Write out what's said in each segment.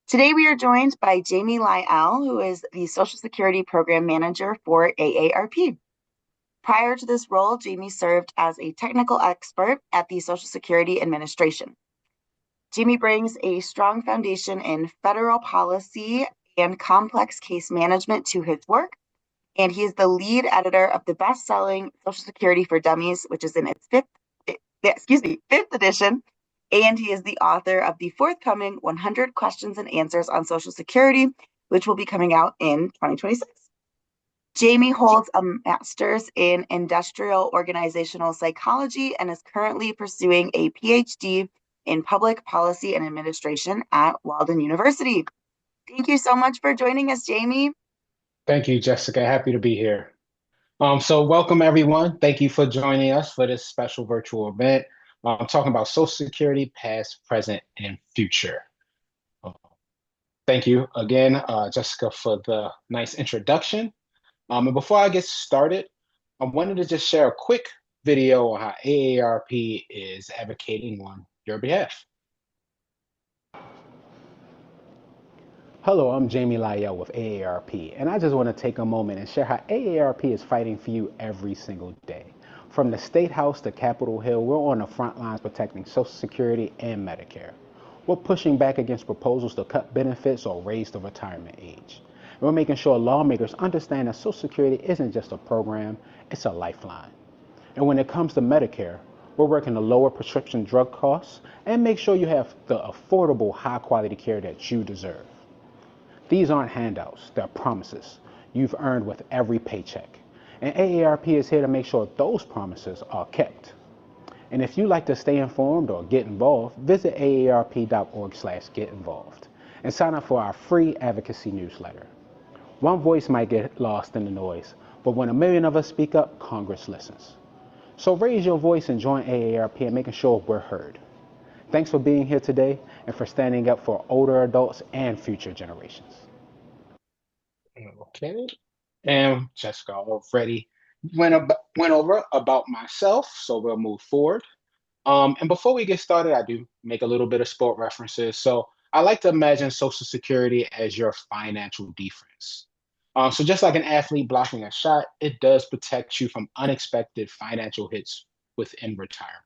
Today we are joined by Jammie Lyell, who is the Social Security Program Manager for AARP. Prior to this role, Jammie served as a technical expert at the Social Security Administration. Jammie brings a strong foundation in federal policy and complex case management to his work, and he is the lead editor of the best-selling Social Security for Dummies, which is in its fifth edition, and he is the author of the forthcoming 100 Questions and Answers on Social Security, which will be coming out in 2026. Jammie holds a master's in industrial organizational psychology and is currently pursuing a PhD in public policy and administration at Walden University. Thank you so much for joining us, Jammie. Thank you, Jessica. Happy to be here. So welcome everyone. Thank you for joining us for this special virtual event. I'm talking about Social Security, past, present, and future. Uh, Thank you again, Jessica, for the nice introduction. And before I get started, I wanted to just share a quick video on how AARP is advocating on your behalf. Hello, I'm Jammie Lyell with AARP, and I just want to take a moment and share how AARP is fighting for you every single day. From the State House to Capitol Hill, we're on the front lines protecting Social Security and Medicare. We're pushing back against proposals to cut benefits or raise the retirement age. And we're making sure lawmakers understand that Social Security isn't just a program, it's a lifeline. And when it comes to Medicare, we're working to lower prescription drug costs and make sure you have the affordable, high-quality care that you deserve. These aren't handouts, they're promises you've earned with every paycheck. And AARP is here to make sure those promises are kept. And if you'd like to stay informed or get involved, visit aarp.org/getinvolved and sign up for our free advocacy newsletter. One voice might get lost in the noise, but when a million of us speak up, Congress listens. So raise your voice and join AARP in making sure we're heard. Thanks for being here today and for standing up for older adults and future generations. Okay. And Jessica already went over about myself, so we'll move forward. And before we get started, I do make a little bit of sport references. So I like to imagine Social Security as your financial defense. So just like an athlete blocking a shot, it does protect you from unexpected financial hits within retirement.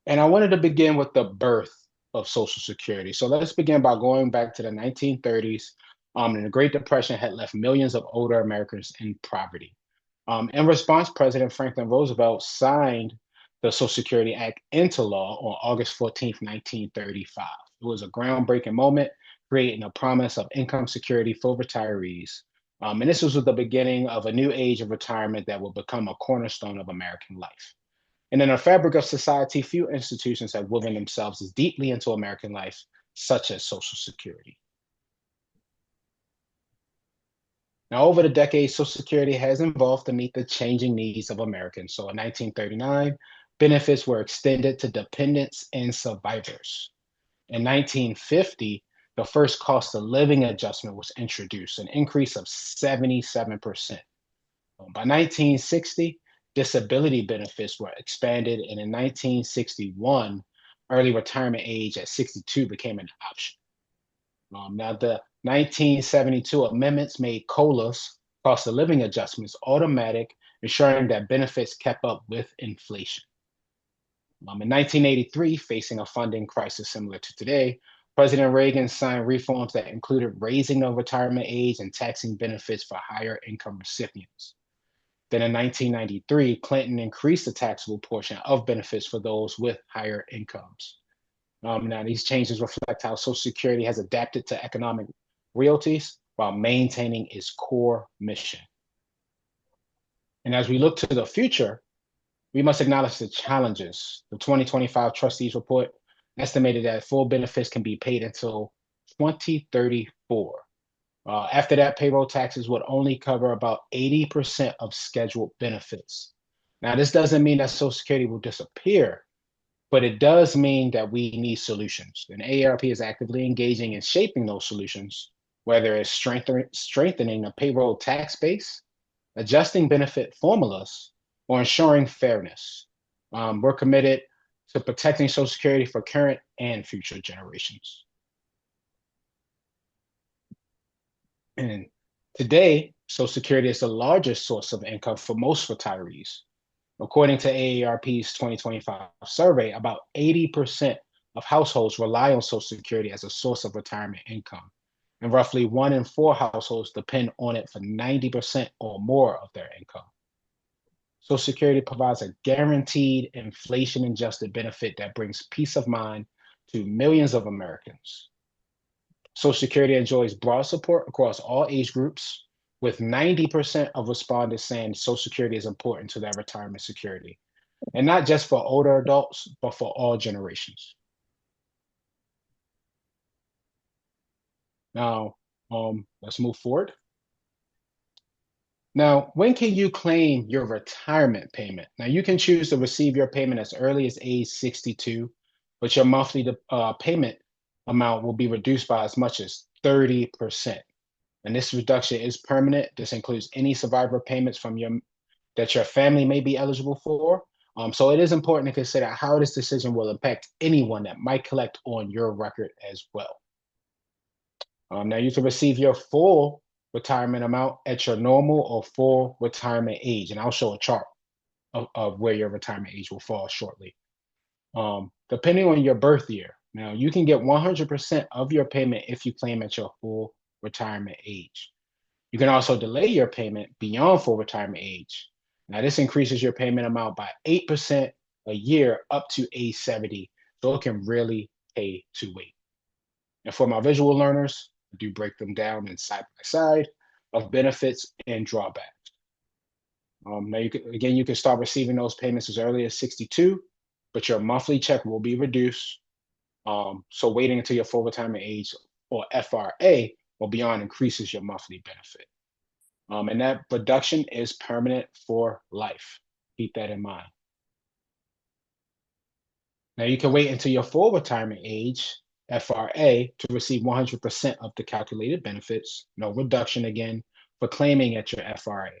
And I wanted to begin with the birth of Social Security. So let's begin by going back to the 1930s. And the Great Depression had left millions of older Americans in poverty. In response, President Franklin Roosevelt signed the Social Security Act into law on August 14th, 1935. It was a groundbreaking moment, creating a promise of income security for retirees. And this was the beginning of a new age of retirement that will become a cornerstone of American life. And in the fabric of society, few institutions have woven themselves as deeply into American life, such as Social Security. Now, over the decades, Social Security has evolved to meet the changing needs of Americans. So in 1939, benefits were extended to dependents and survivors. In 1950, the first cost of living adjustment was introduced, an increase of 77%. By 1960, disability benefits were expanded, and in 1961, early retirement age at 62 became an option. Now, the 1972 amendments made COLAs, cost of living adjustments, automatic, ensuring that benefits kept up with inflation. In 1983, facing a funding crisis similar to today, President Reagan signed reforms that included raising the retirement age and taxing benefits for higher income recipients. Then in 1993, Clinton increased the taxable portion of benefits for those with higher incomes. Now, these changes reflect how Social Security has adapted to economic realities while maintaining its core mission. And as we look to the future, we must acknowledge the challenges. The 2025 Trustees Report estimated that full benefits can be paid until 2034. After that, payroll taxes would only cover about 80% of scheduled benefits. Now, this doesn't mean that Social Security will disappear, but it does mean that we need solutions. And AARP is actively engaging in shaping those solutions, whether it's strengthening a payroll tax base, adjusting benefit formulas, or ensuring fairness. We're committed to protecting Social Security for current and future generations. And today, Social Security is the largest source of income for most retirees. According to AARP's 2025 survey, about 80% of households rely on Social Security as a source of retirement income, and roughly 1 in 4 households depend on it for 90% or more of their income. Social Security provides a guaranteed inflation-adjusted benefit that brings peace of mind to millions of Americans. Social Security enjoys broad support across all age groups, with 90% of respondents saying Social Security is important to their retirement security, and not just for older adults, but for all generations. Now, let's move forward. Now, when can you claim your retirement payment? Now, you can choose to receive your payment as early as age 62, but your monthly payment amount will be reduced by as much as 30%. And this reduction is permanent. This includes any survivor payments that your family may be eligible for. So it is important to consider how this decision will impact anyone that might collect on your record as well. Now, you can receive your full retirement amount at your normal or full retirement age. And I'll show a chart of where your retirement age will fall shortly. Depending on your birth year, now you can get 100% of your payment if you claim at your full retirement age. You can also delay your payment beyond full retirement age. Now, this increases your payment amount by 8% a year up to age 70. So it can really pay to wait. And for my visual learners, I do break them down in side by side of benefits and drawbacks. Now, you can start receiving those payments as early as 62, but your monthly check will be reduced. So waiting until your full retirement age, or FRA, or beyond, increases your monthly benefit. And that reduction is permanent for life. Keep that in mind. Now, you can wait until your full retirement age, FRA, to receive 100% of the calculated benefits, no reduction again, for claiming at your FRA.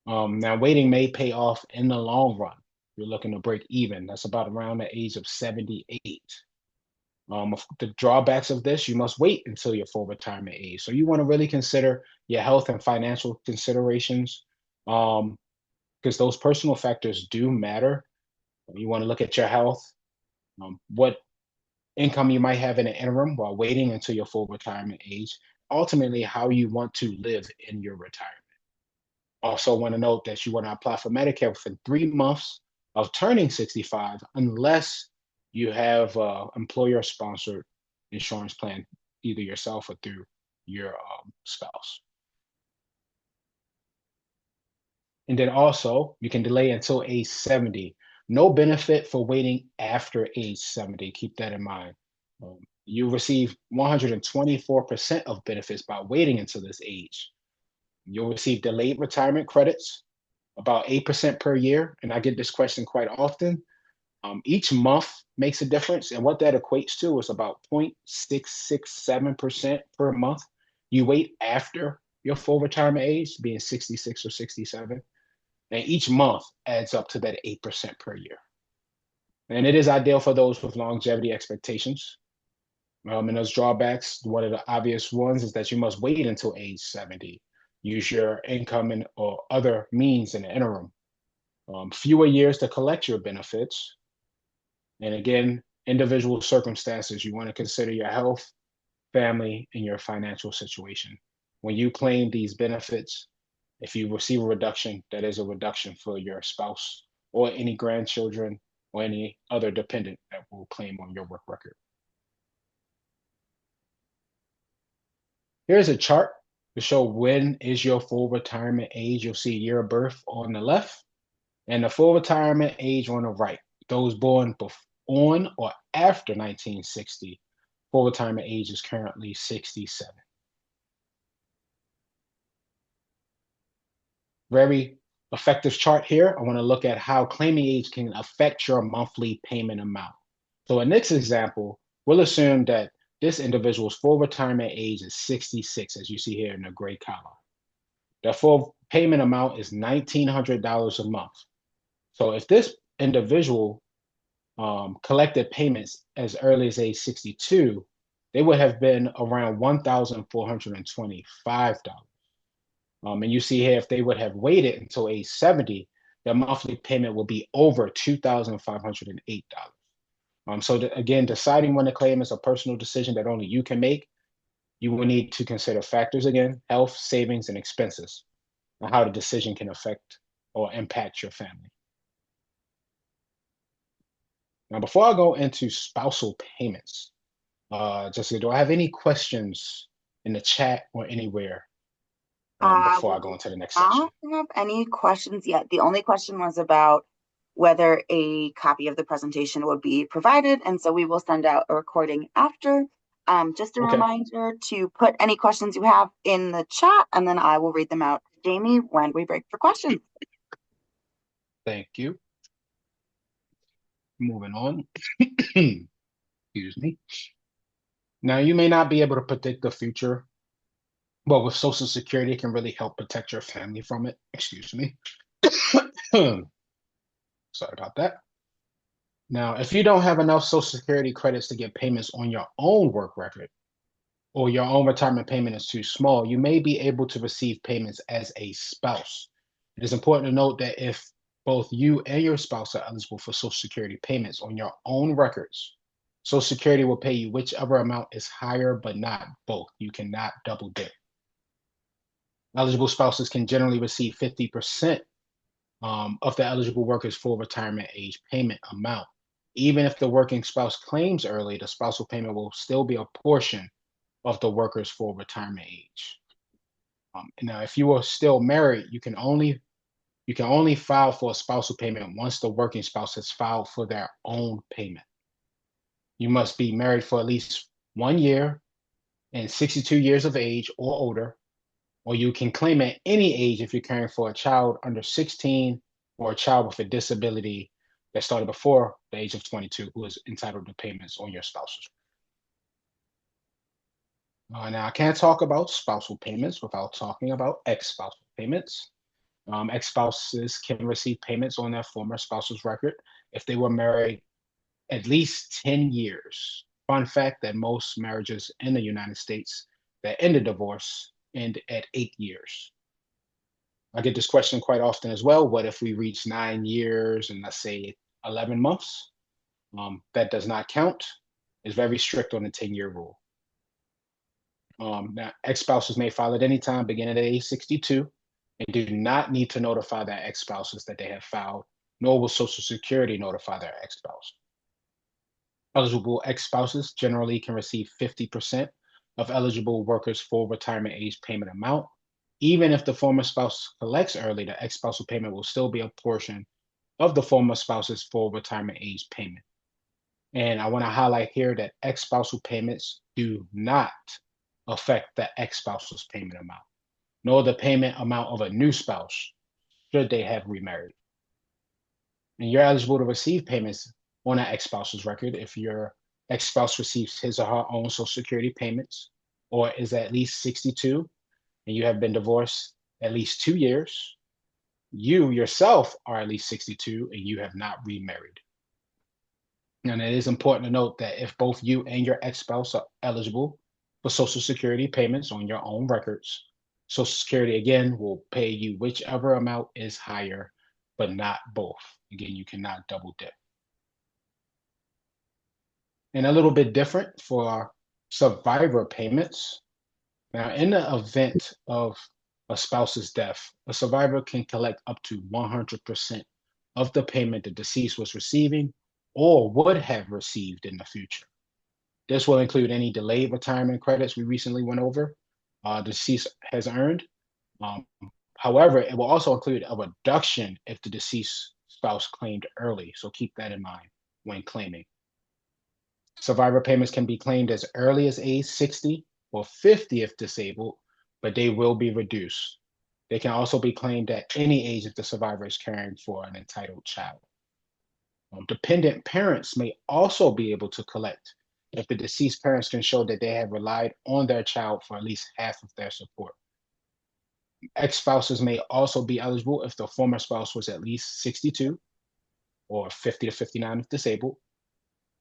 Now, waiting may pay off in the long run. You're looking to break even. That's about around the age of 78. The drawbacks of this, you must wait until your full retirement age. So you want to really consider your health and financial considerations, because those personal factors do matter. You want to look at your health, what income you might have in the interim while waiting until your full retirement age, ultimately how you want to live in your retirement. Also want to note that you want to apply for Medicare within 3 months of turning 65, unless you have employer-sponsored insurance plan, either yourself or through your spouse. And then also, you can delay until age 70. No benefit for waiting after age 70. Keep that in mind. You receive 124% of benefits by waiting until this age. You'll receive delayed retirement credits, about 8% per year. And I get this question quite often. Each month makes a difference. And what that equates to is about 0.667% per month. You wait after your full retirement age, being 66 or 67. And each month adds up to that 8% per year. And it is ideal for those with longevity expectations. And those drawbacks, one of the obvious ones is that you must wait until age 70. Use your income or other means in the interim. Fewer years to collect your benefits. And again, individual circumstances, you want to consider your health, family, and your financial situation. When you claim these benefits, if you receive a reduction, that is a reduction for your spouse or any grandchildren or any other dependent that will claim on your work record. Here's a chart to show when is your full retirement age. You'll see year of birth on the left and the full retirement age on the right. Those born on or after 1960, full retirement age is currently 67. Very effective chart here. I want to look at how claiming age can affect your monthly payment amount. So in this example, we'll assume that this individual's full retirement age is 66, as you see here in the gray column. The full payment amount is $1,900 a month. So if this individual collected payments as early as age 62, they would have been around $1,425. And you see here, if they would have waited until age 70, their monthly payment will be over $2,508. So again, deciding when to claim is a personal decision that only you can make. You will need to consider factors again, health, savings, and expenses, and how the decision can affect or impact your family. Now, before I go into spousal payments, Jessica, do I have any questions in the chat or anywhere before I go into the next section? I don't have any questions yet. The only question was about whether a copy of the presentation would be provided, and so we will send out a recording after. Just a reminder to put any questions you have in the chat, and then I will read them out to Jammie when we break for questions. Thank you. Moving on. Excuse me. Now, you may not be able to predict the future, but with Social Security, it can really help protect your family from it. Excuse me. Sorry about that. Now, if you don't have enough Social Security credits to get payments on your own work record, or your own retirement payment is too small, you may be able to receive payments as a spouse. It is important to note that if both you and your spouse are eligible for Social Security payments on your own records, Social Security will pay you whichever amount is higher, but not both. You cannot double dip. Eligible spouses can generally receive 50% of the eligible worker's full retirement age payment amount. Even if the working spouse claims early, the spousal payment will still be a portion of the worker's full retirement age. Now, if you are still married, you can only file for a spousal payment once the working spouse has filed for their own payment. You must be married for at least 1 year and 62 years of age or older, or you can claim at any age if you're caring for a child under 16 or a child with a disability that started before the age of 22 who is entitled to payments on your spouse's. Now, I can't talk about spousal payments without talking about ex-spousal payments. Ex-spouses can receive payments on their former spouse's record if they were married at least 10 years. Fun fact that most marriages in the United States that end in divorce end at 8 years. I get this question quite often as well. What if we reach 9 years and let's say 11 months? That does not count. It's very strict on the 10-year rule. Now, ex-spouses may file at any time beginning at age 62 and do not need to notify their ex-spouses that they have filed, nor will Social Security notify their ex-spouse. Eligible ex-spouses generally can receive 50% of eligible workers' full retirement age payment amount. Even if the former spouse collects early, the ex-spousal payment will still be a portion of the former spouse's full retirement age payment. And I want to highlight here that ex-spousal payments do not affect the ex-spouse's payment amount, nor the payment amount of a new spouse should they have remarried. And you're eligible to receive payments on an ex-spouse's record if your ex-spouse receives his or her own Social Security payments, or is at least 62, and you have been divorced at least 2 years. You yourself are at least 62, and you have not remarried. And it is important to note that if both you and your ex-spouse are eligible for Social Security payments on your own records, Social Security, again, will pay you whichever amount is higher, but not both. Again, you cannot double dip. And a little bit different for survivor payments. Now, in the event of a spouse's death, a survivor can collect up to 100% of the payment the deceased was receiving or would have received in the future. This will include any delayed retirement credits we recently went over, the deceased has earned. However, it will also include a reduction if the deceased spouse claimed early. So keep that in mind when claiming. Survivor payments can be claimed as early as age 60 or 50 if disabled, but they will be reduced. They can also be claimed at any age if the survivor is caring for an entitled child. Dependent parents may also be able to collect if the deceased parents can show that they have relied on their child for at least half of their support. Ex-spouses may also be eligible if the former spouse was at least 62 or 50 to 59 if disabled,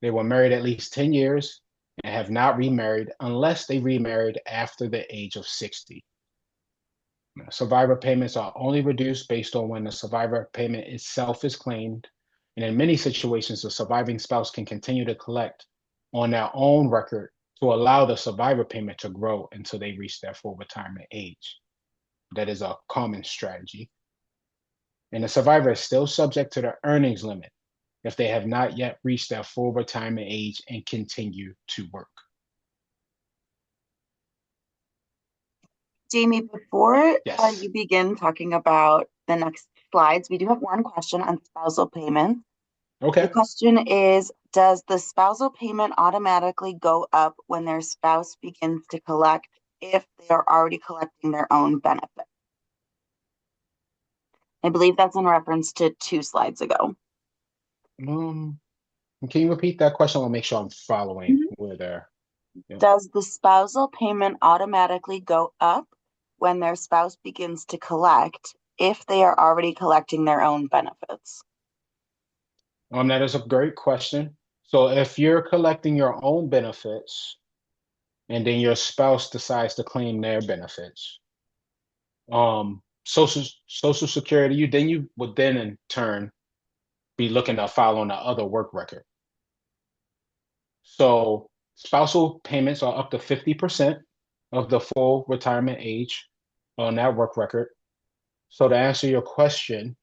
They were married at least 10 years and have not remarried unless they remarried after the age of 60. Now, survivor payments are only reduced based on when the survivor payment itself is claimed. And in many situations, the surviving spouse can continue to collect on their own record to allow the survivor payment to grow until they reach their full retirement age. That is a common strategy. And the survivor is still subject to the earnings limit if they have not yet reached their full retirement age and continue to work. Jammie, before Yes. you begin talking about the next slides, we do have one question on spousal payments. The Okay. question is, does the spousal payment automatically go up when their spouse begins to collect if they are already collecting their own benefit? I believe that's in reference to 2 slides ago. Can you repeat that question? I'll make sure I'm following where they're. Yeah. Does the spousal payment automatically go up when their spouse begins to collect if they are already collecting their own benefits? That is a great question. So if you're collecting your own benefits and then your spouse decides to claim their benefits, Social Security, you would then in turn be looking to file on the other work record. So spousal payments are up to 50% of the full retirement age on that work record. So to answer your question,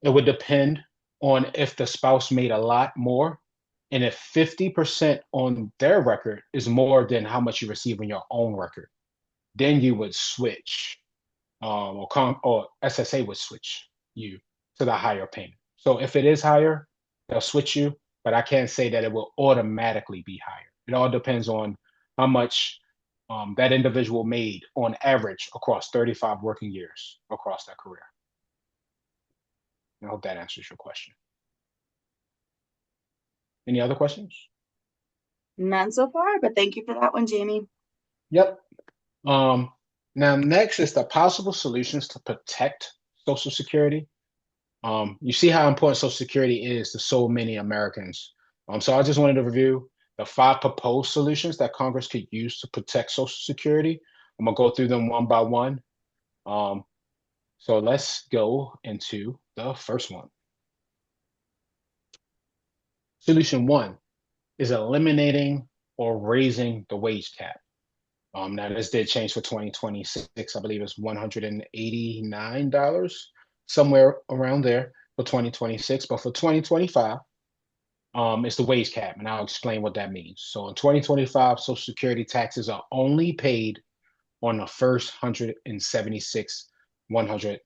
it would depend on if the spouse made a lot more. And if 50% on their record is more than how much you receive on your own record, then you would switch, or SSA would switch you to the higher payment. So if it is higher, they'll switch you, but I can't say that it will automatically be higher. It all depends on how much that individual made on average across 35 working years across their career. I hope that answers your question. Any other questions? None so far, but thank you for that one, Jammie. Yep. Now, next is the possible solutions to protect Social Security. You see how important Social Security is to so many Americans. So I just wanted to review the 5 proposed solutions that Congress could use to protect Social Security. I'm gonna go through them one by one. So let's go into the first one. Solution 1 is eliminating or raising the wage cap. Now this did change for 2026. I believe it's $189, somewhere around there for 2026. But for 2025, it's the wage cap, and I'll explain what that means. So in 2025, Social Security taxes are only paid on the first $176,100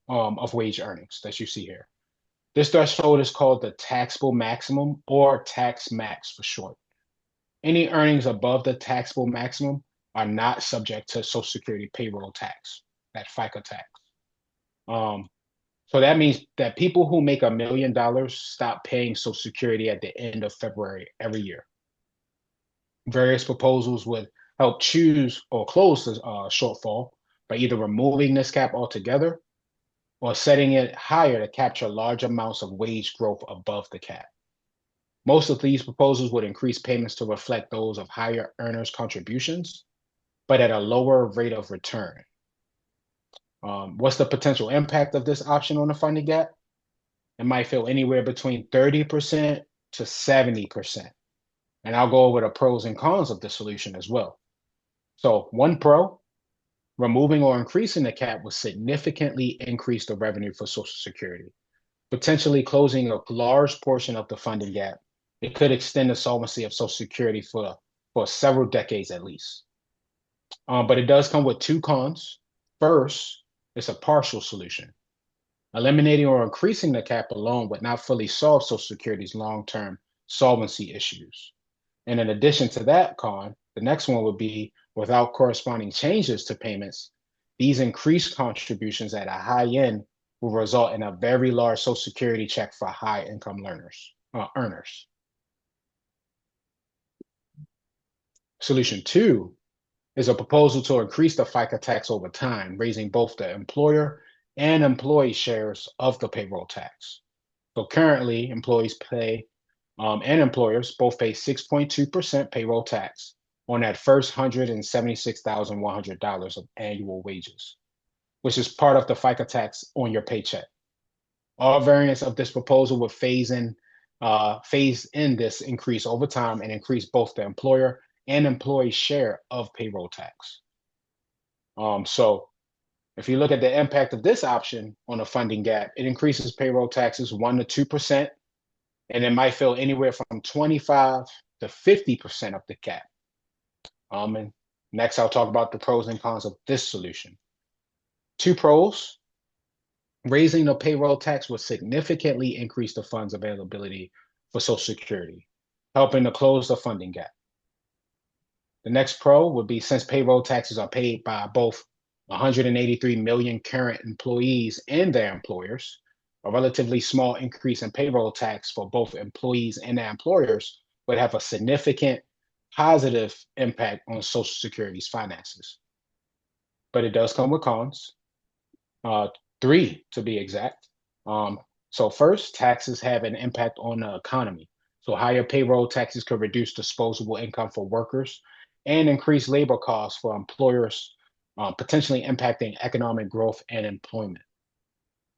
of wage earnings that you see here. This threshold is called the taxable maximum, or tax max for short. Any earnings above the taxable maximum are not subject to Social Security payroll tax, that FICA tax. So that means that people who make $1 million stop paying Social Security at the end of February every year. Various proposals would help choose or close the shortfall by either removing this cap altogether or setting it higher to capture large amounts of wage growth above the cap. Most of these proposals would increase payments to reflect those of higher earners' contributions, but at a lower rate of return. What's the potential impact of this option on the funding gap? It might feel anywhere between 30% to 70%. And I'll go over the pros and cons of the solution as well. So one pro, removing or increasing the cap would significantly increase the revenue for Social Security, potentially closing a large portion of the funding gap. It could extend the solvency of Social Security for several decades at least. But it does come with 2 cons. First, it's a partial solution. Eliminating or increasing the cap alone would not fully solve Social Security's long-term solvency issues. And in addition to that con, the next one would be without corresponding changes to payments, these increased contributions at a high end will result in a very large Social Security check for high income earners. Solution 2 is a proposal to increase the FICA tax over time, raising both the employer and employee shares of the payroll tax. So currently, employees pay and employers both pay 6.2% payroll tax on that first $176,100 of annual wages, which is part of the FICA tax on your paycheck. All variants of this proposal would phase in this increase over time and increase both the employer and employee share of payroll tax. So if you look at the impact of this option on a funding gap, it increases payroll taxes 1% to 2%, and it might fill anywhere from 25 to 50% of the cap. And next, I'll talk about the pros and cons of this solution. Two pros: raising the payroll tax would significantly increase the fund's availability for Social Security, helping to close the funding gap. The next pro would be, since payroll taxes are paid by both 183 million current employees and their employers, a relatively small increase in payroll tax for both employees and their employers would have a significant positive impact on Social Security's finances. But it does come with cons, 3 to be exact. So first, taxes have an impact on the economy. So higher payroll taxes could reduce disposable income for workers and increase labor costs for employers, potentially impacting economic growth and employment.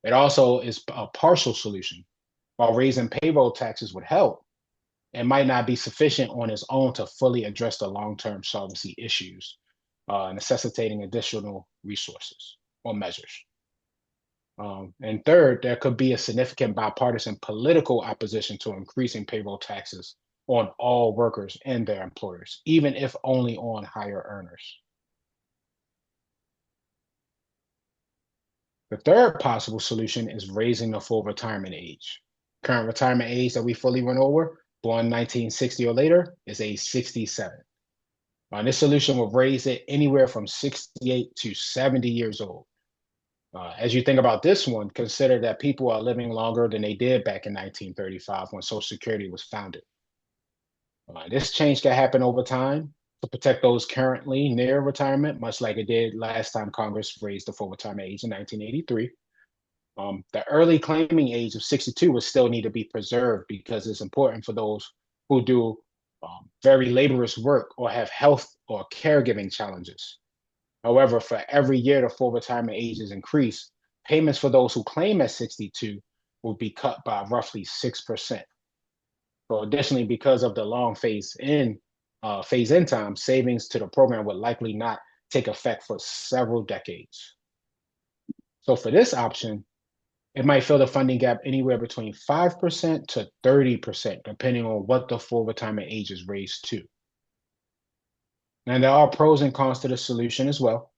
It also is a partial solution. While raising payroll taxes would help, it might not be sufficient on its own to fully address the long-term solvency issues, necessitating additional resources or measures. And third, there could be a significant bipartisan political opposition to increasing payroll taxes on all workers and their employers, even if only on higher earners. The third possible solution is raising the full retirement age. Current retirement age that we fully went over, born 1960 or later, is age 67. This solution will raise it anywhere from 68 to 70 years old. As you think about this one, consider that people are living longer than they did back in 1935 when Social Security was founded. This change can happen over time to protect those currently near retirement, much like it did last time Congress raised the full retirement age in 1983. The early claiming age of 62 would still need to be preserved because it's important for those who do very laborious work or have health or caregiving challenges. However, for every year the full retirement age is increased, payments for those who claim at 62 will be cut by roughly 6%. So additionally, because of the long phase-in time, savings to the program would likely not take effect for several decades. So for this option, it might fill the funding gap anywhere between 5% to 30%, depending on what the full retirement age is raised to. And there are pros and cons to the solution as well.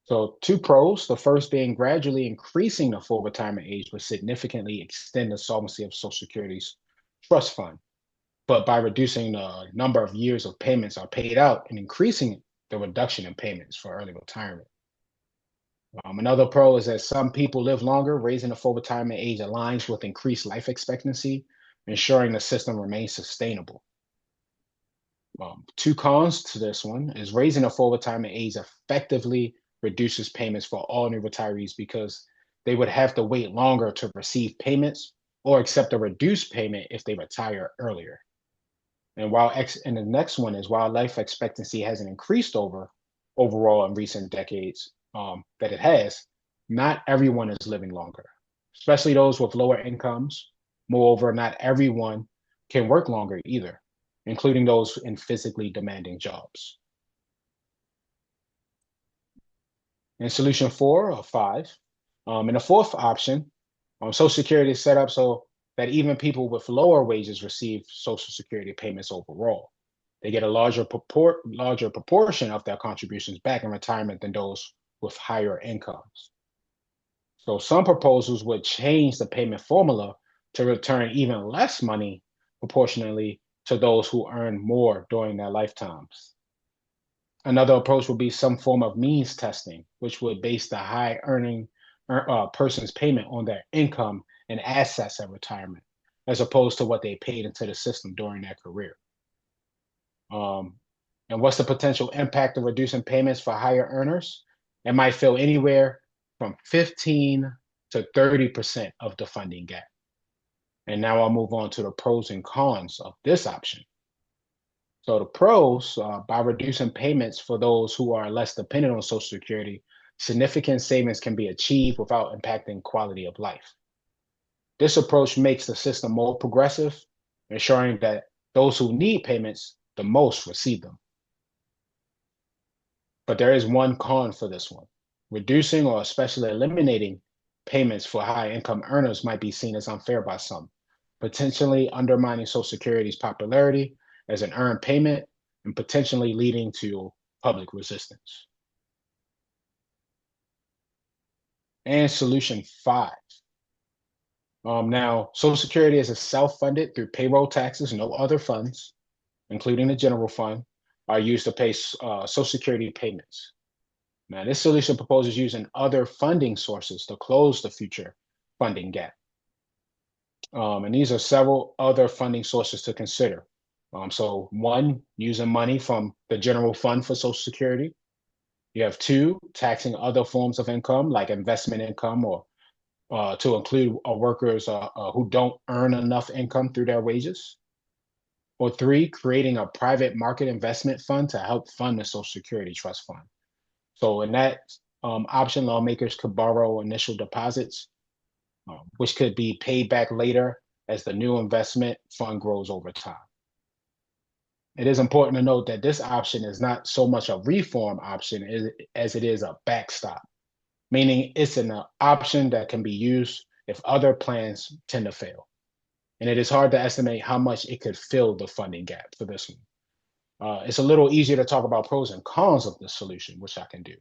So two pros: the first being gradually increasing the full retirement age would significantly extend the solvency of Social Security's trust fund. But by reducing the number of years of payments are paid out and increasing the reduction in payments for early retirement. Another pro is that some people live longer. Raising the full retirement age aligns with increased life expectancy, ensuring the system remains sustainable. Two cons to this one is raising the full retirement age effectively reduces payments for all new retirees because they would have to wait longer to receive payments or accept a reduced payment if they retire earlier. And the next one is, while life expectancy hasn't increased overall in recent decades, that it has, not everyone is living longer, especially those with lower incomes. Moreover, not everyone can work longer either, including those in physically demanding jobs. In solution 4 or 5, in the fourth option, Social Security is set up so that even people with lower wages receive Social Security payments overall. They get a larger proportion of their contributions back in retirement than those with higher incomes. So some proposals would change the payment formula to return even less money proportionally to those who earn more during their lifetimes. Another approach would be some form of means testing, which would base the high earning person's payment on their income and assets at retirement, as opposed to what they paid into the system during their career. And what's the potential impact of reducing payments for higher earners? It might fill anywhere from 15 to 30% of the funding gap. And now I'll move on to the pros and cons of this option. So the pros, by reducing payments for those who are less dependent on Social Security, significant savings can be achieved without impacting quality of life. This approach makes the system more progressive, ensuring that those who need payments the most receive them. But there is one con for this one. Reducing or especially eliminating payments for high income earners might be seen as unfair by some, potentially undermining Social Security's popularity as an earned payment and potentially leading to public resistance. And solution 5. Now, Social Security is self-funded through payroll taxes. No other funds, including the general fund, are used to pay Social Security payments. Now, this solution proposes using other funding sources to close the future funding gap. And these are several other funding sources to consider. So one, using money from the general fund for Social Security. You have 2, taxing other forms of income like investment income or to include workers who don't earn enough income through their wages. Or 3, creating a private market investment fund to help fund the Social Security Trust Fund. So in that option, lawmakers could borrow initial deposits, which could be paid back later as the new investment fund grows over time. It is important to note that this option is not so much a reform option as it is a backstop, meaning it's an option that can be used if other plans tend to fail. And it is hard to estimate how much it could fill the funding gap for this one. It's a little easier to talk about pros and cons of this solution, which I can do.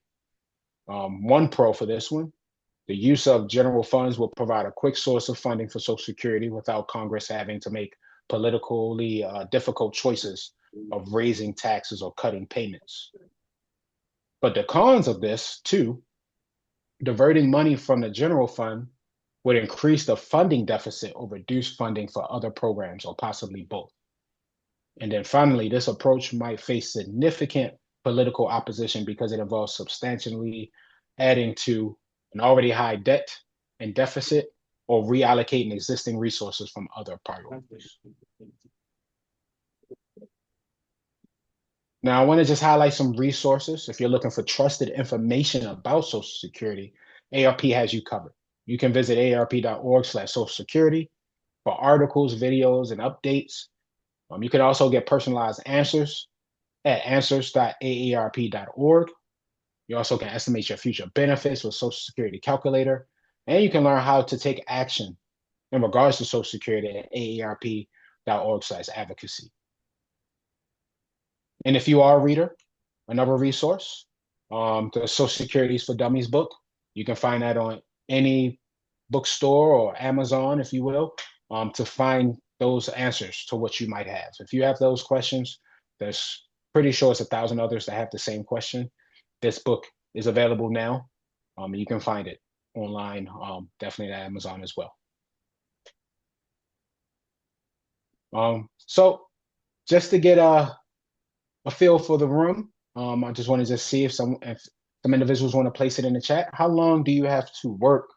One pro for this one, the use of general funds will provide a quick source of funding for Social Security without Congress having to make politically difficult choices of raising taxes or cutting payments. But the cons of this, too, diverting money from the general fund would increase the funding deficit or reduce funding for other programs or possibly both. And then finally, this approach might face significant political opposition because it involves substantially adding to an already high debt and deficit or reallocating existing resources from other priorities. Now, I want to just highlight some resources. If you're looking for trusted information about Social Security, AARP has you covered. You can visit aarp.org/Social Security for articles, videos, and updates. You can also get personalized answers at answers.aarp.org. You also can estimate your future benefits with Social Security Calculator, and you can learn how to take action in regards to Social Security at aarp.org/advocacy. And if you are a reader, another resource, the Social Securities for Dummies book, you can find that on any bookstore or Amazon, if you will, to find those answers to what you might have. If you have those questions, there's pretty sure it's 1,000 others that have the same question. This book is available now. You can find it online, definitely at Amazon as well. So just to get a feel for the room, I just want to just see if some individuals want to place it in the chat. How long do you have to work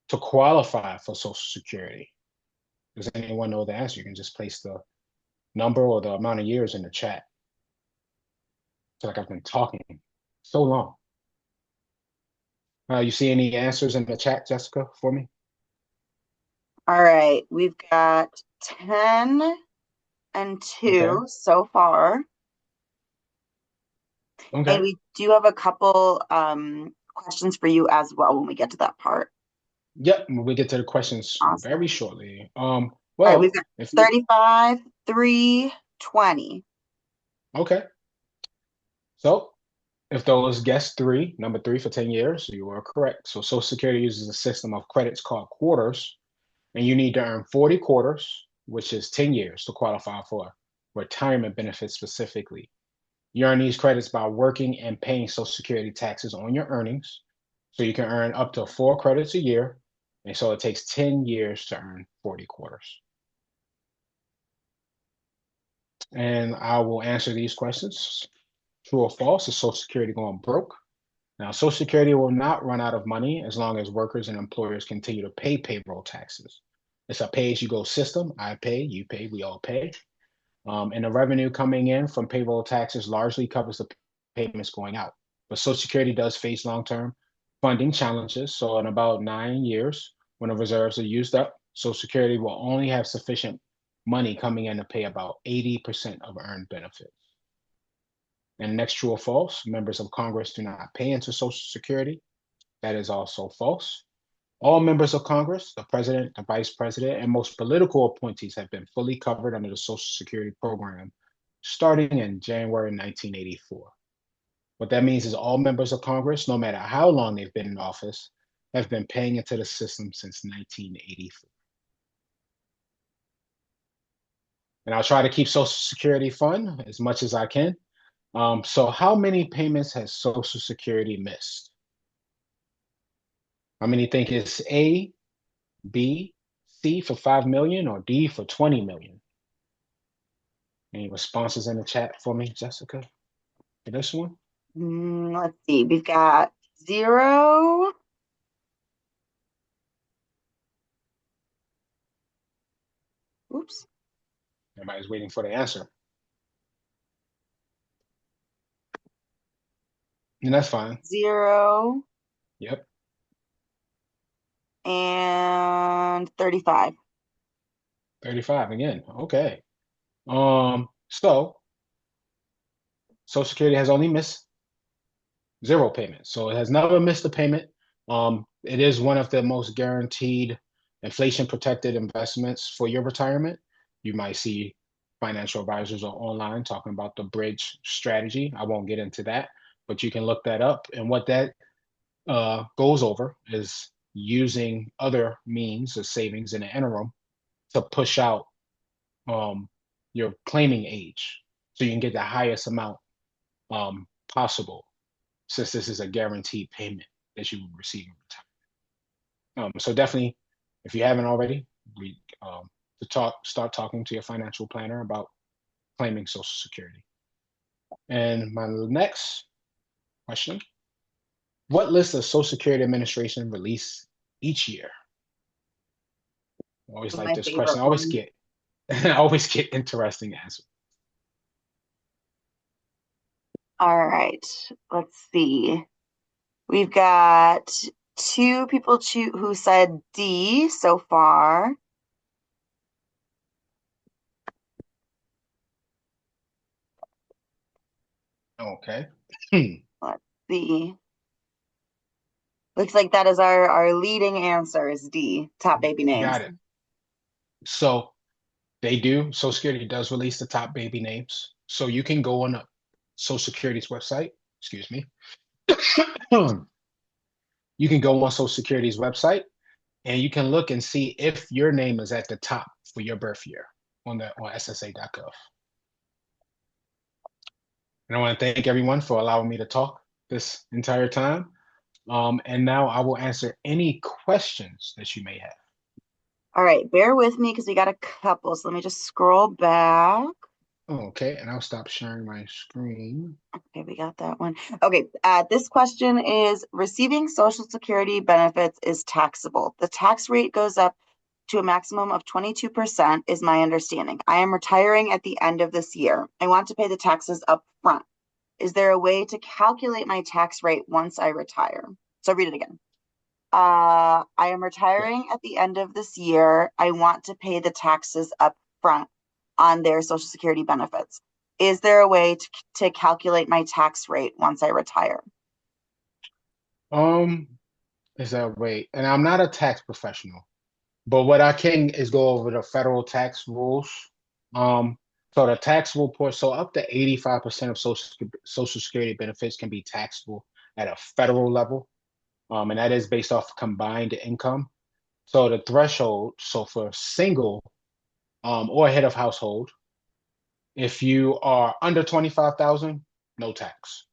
to qualify for Social Security? Does anyone know the answer? You can just place the number or the amount of years in the chat. I feel like I've been talking so long. You see any answers in the chat, Jessica, for me? All right, we've got 10 and 2 so far. Okay. And we do have a couple questions for you as well when we get to that part. Yep, we'll get to the questions very shortly. Well, all right, we've got 35, 3, 20. Okay. So if those guessed number 3 for 10 years, you are correct. So Social Security uses a system of credits called quarters, and you need to earn 40 quarters, which is 10 years to qualify for retirement benefits specifically. You earn these credits by working and paying Social Security taxes on your earnings. So you can earn up to 4 credits a year. And so it takes 10 years to earn 40 quarters. And I will answer these questions. True or false, is Social Security going broke? Now, Social Security will not run out of money as long as workers and employers continue to pay payroll taxes. It's a pay-as-you-go system. I pay, you pay, we all pay. And the revenue coming in from payroll taxes largely covers the payments going out. But Social Security does face long-term funding challenges. So in about 9 years, when the reserves are used up, Social Security will only have sufficient money coming in to pay about 80% of earned benefits. And next, true or false, members of Congress do not pay into Social Security. That is also false. All members of Congress, the president, the vice president, and most political appointees have been fully covered under the Social Security program starting in January 1984. What that means is all members of Congress, no matter how long they've been in office, have been paying into the system since 1984. And I'll try to keep Social Security fun as much as I can. So how many payments has Social Security missed? How many think it's A, B, C for 5 million, or D for 20 million? Any responses in the chat for me, Jessica, for this one? Let's see. We've got 0. Oops. Everybody's waiting for the answer. And that's fine. 0. Yep. And 35. 35 again. Okay. So Social Security has only missed 0 payments. So it has never missed a payment. It is one of the most guaranteed inflation protected investments for your retirement. You might see financial advisors are online talking about the bridge strategy. I won't get into that, but you can look that up. And what that goes over is using other means of savings in the interim to push out your claiming age so you can get the highest amount possible, since this is a guaranteed payment that you will receive in retirement. So definitely, if you haven't already, start talking to your financial planner about claiming Social Security. And my next question: what list does Social Security Administration release each year? I always like this question. I always get I always get interesting answers. All right. Let's see. We've got 2 people who said D so far. Okay. Let's see. Looks like that is our leading answer is D, top baby names. Got it. So they do. Social Security does release the top baby names. So you can go on a Social Security's website. Excuse me. You can go on Social Security's website and you can look and see if your name is at the top for your birth year on SSA.gov. And I want to thank everyone for allowing me to talk this entire time. And now I will answer any questions that you may have. All right, bear with me because we got a couple. So let me just scroll back. Okay, and I'll stop sharing my screen. Okay, we got that one. Okay, this question is: receiving Social Security benefits is taxable. The tax rate goes up to a maximum of 22%, is my understanding. I am retiring at the end of this year. I want to pay the taxes up front. Is there a way to calculate my tax rate once I retire? So read it again. I am retiring at the end of this year. I want to pay the taxes up front on their Social Security benefits. Is there a way to calculate my tax rate once I retire? Is that a way? And I'm not a tax professional, but what I can is go over the federal tax rules. So the taxable portion, so up to 85% of Social Security benefits can be taxable at a federal level. And that is based off combined income. So the threshold, so for single or head of household, if you are under 25,000, no tax.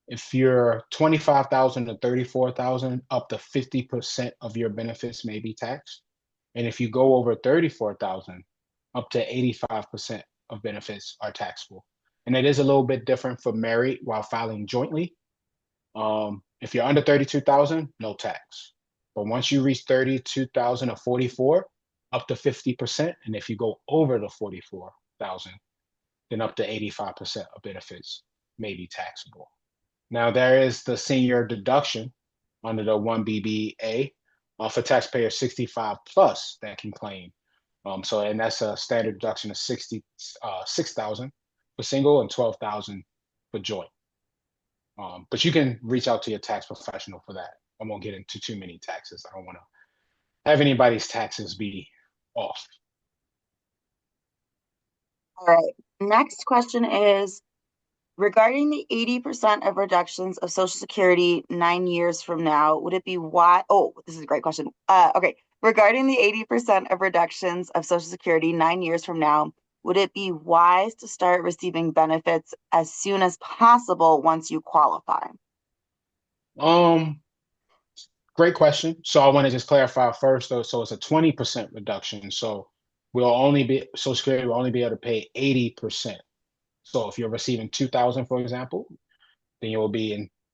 If you're 25,000 to 34,000, up to 50% of your benefits may be taxed. And if you go over 34,000, up to 85% of benefits are taxable. And it is a little bit different for married while filing jointly. If you're under 32,000, no tax. But once you reach 32,000 or 44, up to 50%. And if you go over the 44,000, then up to 85% of benefits may be taxable. Now, there is the senior deduction under the 1BBA for taxpayers 65 plus that can claim. And that's a standard deduction of 6,000 for single and 12,000 for joint. But you can reach out to your tax professional for that. I won't get into too many taxes. I don't want to have anybody's taxes be off. All right. Next question is regarding the 80% of reductions of Social Security 9 years from now, would it be why? Oh, this is a great question. Okay. Regarding the 80% of reductions of Social Security 9 years from now, would it be wise to start receiving benefits as soon as possible once you qualify? Great question. So I want to just clarify first, though. So it's a 20% reduction. So Social Security will only be able to pay 80%. So if you're receiving 2,000, for example, then you're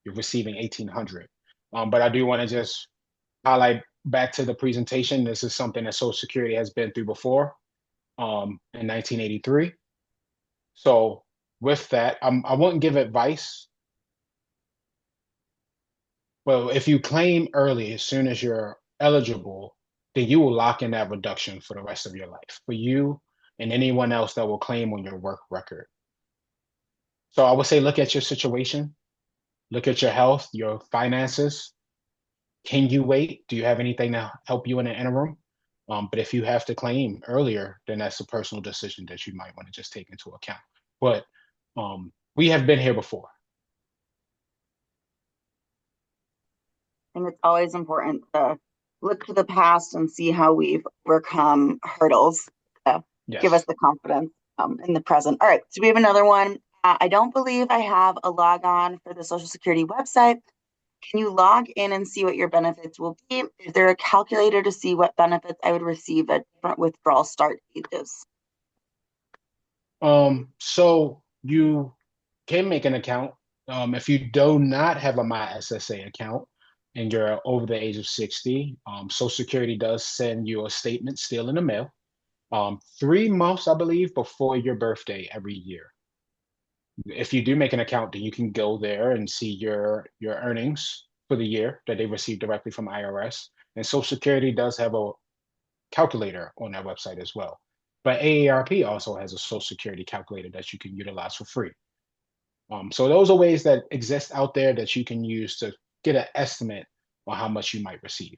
receiving 1,800. But I do want to just highlight back to the presentation. This is something that Social Security has been through before in 1983. So with that, I wouldn't give advice. Well, if you claim early, as soon as you're eligible, then you will lock in that reduction for the rest of your life for you and anyone else that will claim on your work record. So I would say look at your situation, look at your health, your finances. Can you wait? Do you have anything to help you in the interim? But if you have to claim earlier, then that's a personal decision that you might want to just take into account. But we have been here before. I think it's always important to look to the past and see how we've overcome hurdles to give us the confidence in the present. All right, so we have another one. I don't believe I have a log on for the Social Security website. Can you log in and see what your benefits will be? Is there a calculator to see what benefits I would receive at different withdrawal start ages? So you can make an account. If you do not have a MySSA account and you're over the age of 60, Social Security does send you a statement still in the mail 3 months, I believe, before your birthday every year. If you do make an account, then you can go there and see your earnings for the year that they receive directly from IRS. And Social Security does have a calculator on their website as well. But AARP also has a Social Security calculator that you can utilize for free. So those are ways that exist out there that you can use to get an estimate on how much you might receive.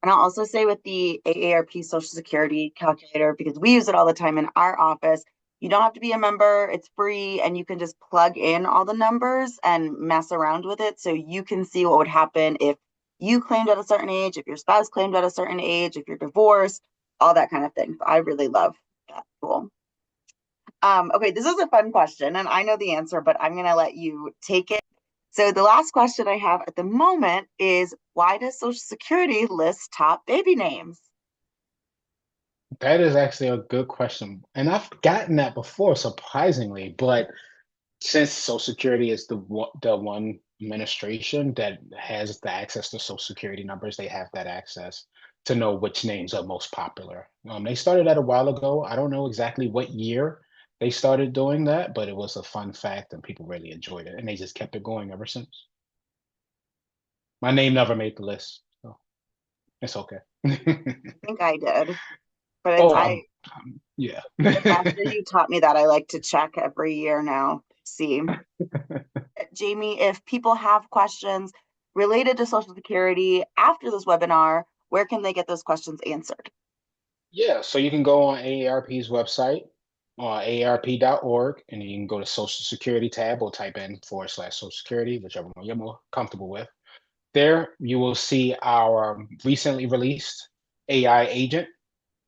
And I'll also say with the AARP Social Security calculator, because we use it all the time in our office, you don't have to be a member, it's free, and you can just plug in all the numbers and mess around with it so you can see what would happen if you claimed at a certain age, if your spouse claimed at a certain age, if you're divorced, all that kind of thing. So I really love that tool. Okay, this is a fun question, and I know the answer, but I'm going to let you take it. So the last question I have at the moment is, why does Social Security list top baby names? That is actually a good question. And I've gotten that before, surprisingly, but since Social Security is the one administration that has the access to Social Security numbers, they have that access to know which names are most popular. They started that a while ago. I don't know exactly what year they started doing that, but it was a fun fact and people really enjoyed it. And they just kept it going ever since. My name never made the list, so it's okay. I think I did, but yeah. After you taught me that, I like to check every year now to see. Jammie, if people have questions related to Social Security after this webinar, where can they get those questions answered? Yeah, so you can go on AARP's website, aarp.org, and you can go to Social Security tab or type in /Social Security, whichever one you're more comfortable with. There, you will see our recently released AI agent.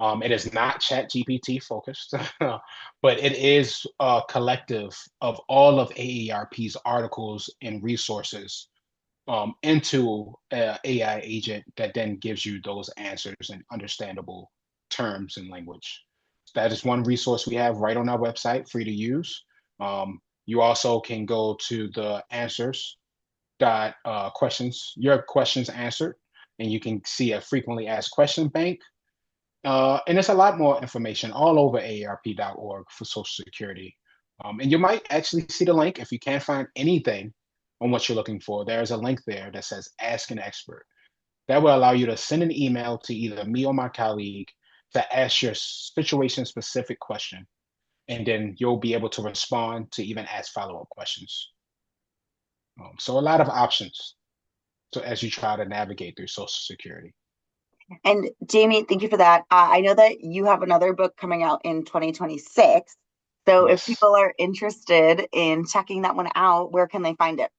It is not ChatGPT focused, but it is a collective of all of AARP's articles and resources into an AI agent that then gives you those answers in understandable terms and language. That is one resource we have right on our website, free to use. You also can go to the answers questions, your questions answered, and you can see a frequently asked question bank. And there's a lot more information all over aarp.org for Social Security. And you might actually see the link if you can't find anything on what you're looking for. There's a link there that says Ask an Expert. That will allow you to send an email to either me or my colleague to ask your situation specific question. And then you'll be able to respond to even ask follow up questions. So a lot of options. So as you try to navigate through Social Security. And Jammie, thank you for that. I know that you have another book coming out in 2026. So if Yes. people are interested in checking that one out, where can they find it?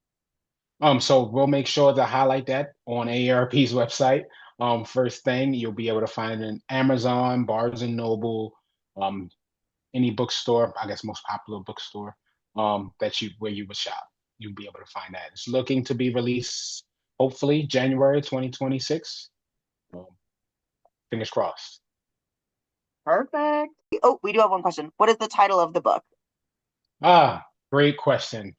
So we'll make sure to highlight that on AARP's website. First thing, you'll be able to find it in Amazon, Barnes and Noble, any bookstore, I guess most popular bookstore, where you would shop. You'll be able to find that. It's looking to be released hopefully January 2026. Fingers crossed. Perfect. Oh, we do have one question. What is the title of the book? Great question.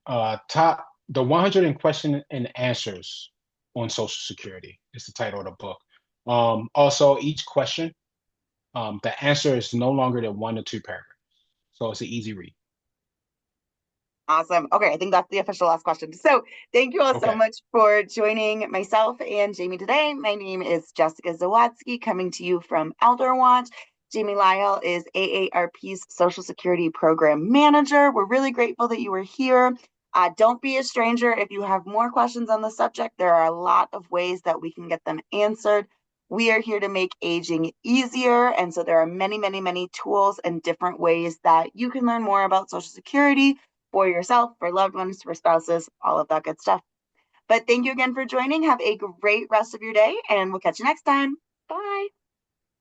The 100 question and answers on Social Security is the title of the book. Also, each question, the answer is no longer than 1 to 2 paragraphs. So it's an easy read. Awesome. Okay, I think that's the official last question. So thank you all so Okay. much for joining myself and Jammie today. My name is Jessica Zawatsky, coming to you from Elder Watch. Jammie Lyell is AARP's Social Security Program Manager. We're really grateful that you were here. Don't be a stranger. If you have more questions on the subject, there are a lot of ways that we can get them answered. We are here to make aging easier. And so there are many, many, many tools and different ways that you can learn more about Social Security for yourself, for loved ones, for spouses, all of that good stuff. But thank you again for joining. Have a great rest of your day, and we'll catch you next time. Bye.